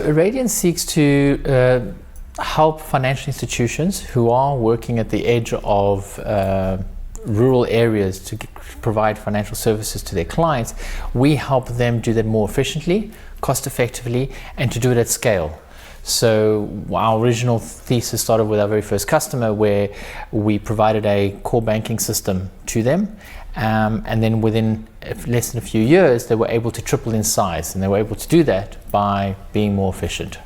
Oradian seeks to help financial institutions who are working at the edge of rural areas to provide financial services to their clients. We help them do that more efficiently, cost effectively, and to do it at scale. So our original thesis started with our very first customer, where we provided a core banking system to them, and then within less than a few years they were able to triple in size, and they were able to do that by being more efficient.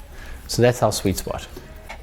So that's our sweet spot.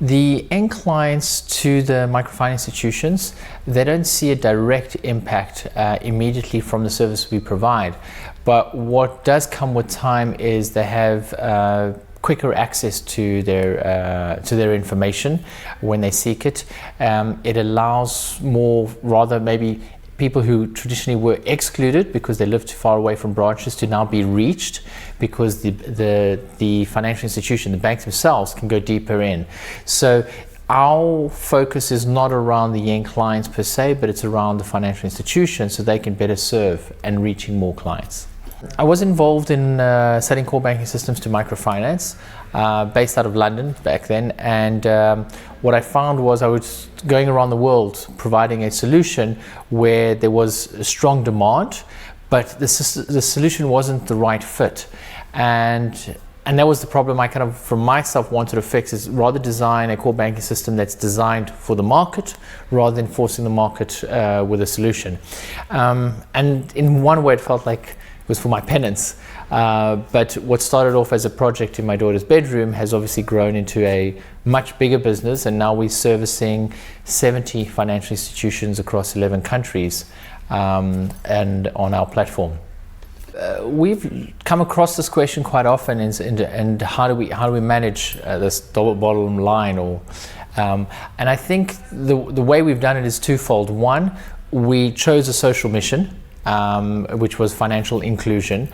The end clients to the microfinance institutions, they don't see a direct impact immediately from the service we provide, but what does come with time is they have quicker access to their information when they seek it. It allows more, rather maybe people who traditionally were excluded because they lived too far away from branches, to now be reached because the financial institution, the banks themselves, can go deeper in. So our focus is not around the end clients per se, but it's around the financial institution so they can better serve and reaching more clients. I was involved in selling core banking systems to microfinance, based out of London back then, and what I found was I was going around the world providing a solution where there was a strong demand, but the solution wasn't the right fit, and that was the problem I kind of, from myself, wanted to fix, is rather design a core banking system that's designed for the market rather than forcing the market with a solution. And in one way it felt like it was for my penance, but what started off as a project in my daughter's bedroom has obviously grown into a much bigger business, and now we're servicing 70 financial institutions across 11 countries and on our platform. We've come across this question quite often, and how do we manage this double bottom line, and I think the way we've done it is twofold. One, we chose a social mission, which was financial inclusion.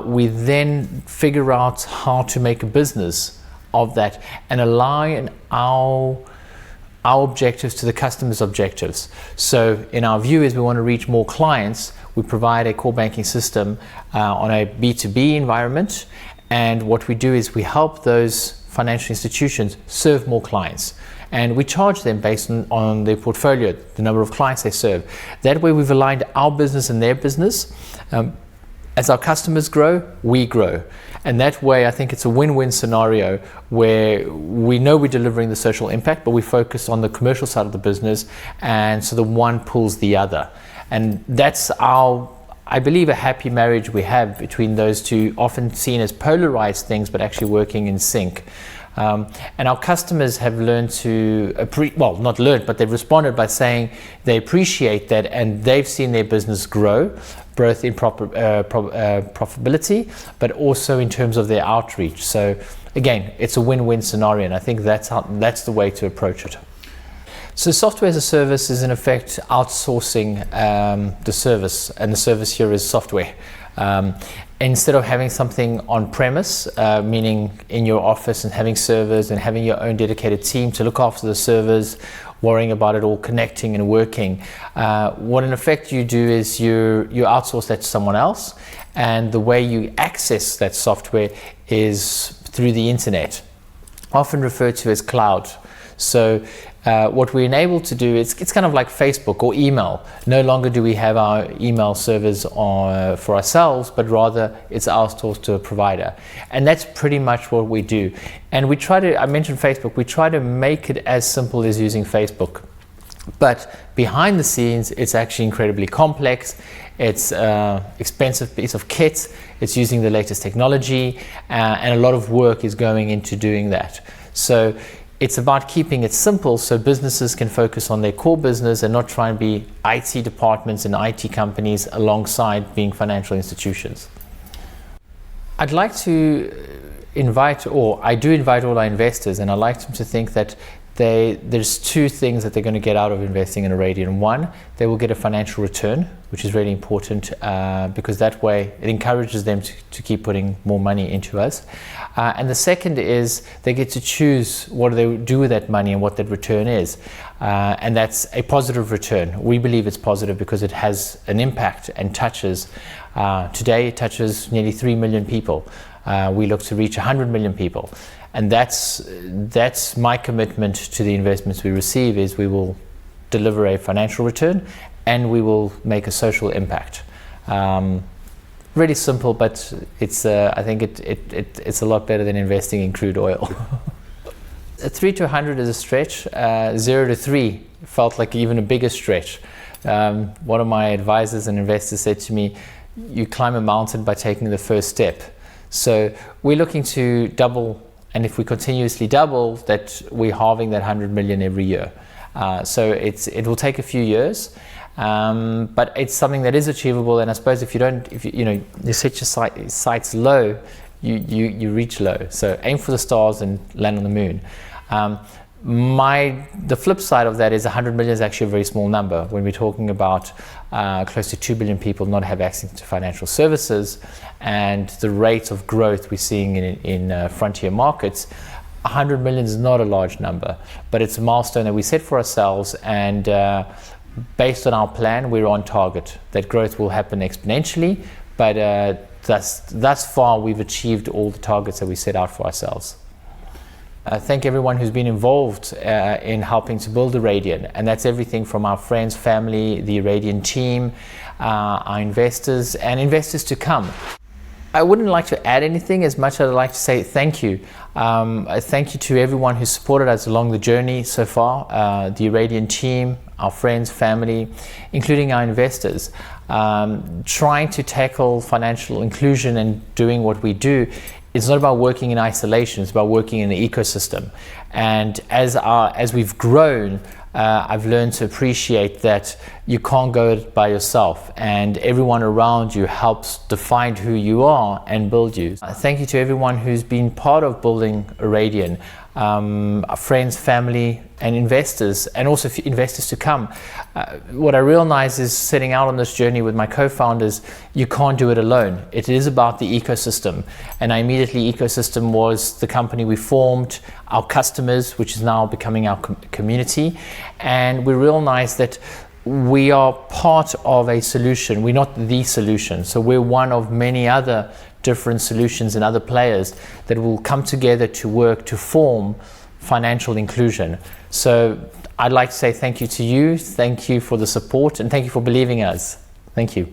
We then figure out how to make a business of that and align our objectives to the customer's objectives. So in our view is we want to reach more clients. We provide a core banking system on a B2B environment, and what we do is we help those financial institutions serve more clients, and we charge them based on their portfolio, the number of clients they serve. That way we've aligned our business and their business. As our customers grow, we grow. And that way I think it's a win-win scenario where we know we're delivering the social impact, but we focus on the commercial side of the business, and so the one pulls the other. And that's I believe, a happy marriage we have between those two, often seen as polarized things, but actually working in sync. And our customers have learned to, not learned, but they've responded by saying they appreciate that, and they've seen their business grow, both in profitability, but also in terms of their outreach. So again, it's a win-win scenario, and I think that's the way to approach it. So software as a service is in effect outsourcing the service, and the service here is software. Instead of having something on premise, meaning in your office and having servers and having your own dedicated team to look after the servers, worrying about it all connecting and working, what in effect you do is you outsource that to someone else, and the way you access that software is through the internet, often referred to as cloud. So what we're enabled to do, it's kind of like Facebook or email. No longer do we have our email servers for ourselves, but rather it's outsourced to a provider. And that's pretty much what we do. And we try to, I mentioned Facebook, we try to make it as simple as using Facebook. But behind the scenes, it's actually incredibly complex. It's an expensive piece of kit. It's using the latest technology, and a lot of work is going into doing that. So it's about keeping it simple so businesses can focus on their core business and not try and be IT departments and IT companies alongside being financial institutions. I'd like to invite, or I do invite all our investors, and I like them to think that there's two things that they're going to get out of investing in Oradian. One, they will get a financial return, which is really important because that way it encourages them to keep putting more money into us. And the second is they get to choose what they do with that money and what that return is. And that's a positive return. We believe it's positive because it has an impact and touches, today it touches nearly 3 million people. We look to reach 100 million people. And that's my commitment to the investments we receive, is we will deliver a financial return and we will make a social impact. Really simple, but it's I think it's a lot better than investing in crude oil. 3 to 100 is a stretch. 0 to 3 felt like even a bigger stretch. One of my advisors and investors said to me, you climb a mountain by taking the first step. So we're looking to double, and if we continuously double, that we're halving that 100 million every year. So it will take a few years, but it's something that is achievable. And I suppose if you set your sights low, you reach low. So aim for the stars and land on the moon. The flip side of that is 100 million is actually a very small number when we're talking about close to 2 billion people not have access to financial services, and the rate of growth we're seeing in frontier markets. 100 million is not a large number, but it's a milestone that we set for ourselves, and based on our plan, we're on target. That growth will happen exponentially, but thus far we've achieved all the targets that we set out for ourselves. Thank everyone who's been involved in helping to build Oradian, and that's everything from our friends, family, the Oradian team, our investors, and investors to come. I wouldn't like to add anything as much as I'd like to say thank you. Thank you to everyone who supported us along the journey so far, the Oradian team, our friends, family, including our investors. Trying to tackle financial inclusion and doing what we do, it's not about working in isolation, it's about working in the ecosystem. And as we've grown, I've learned to appreciate that you can't go it by yourself, and everyone around you helps define who you are and build you. Thank you to everyone who's been part of building Oradian, our friends, family, and investors, and also investors to come. What I realize is, setting out on this journey with my co-founders, you can't do it alone. It is about the ecosystem, and ecosystem was the company we formed, our customers, which is now becoming our community, and we realize that we are part of a solution. We're not the solution, so we're one of many other different solutions and other players that will come together to work to form financial inclusion. So I'd like to say thank you to you, thank you for the support, and thank you for believing us. Thank you.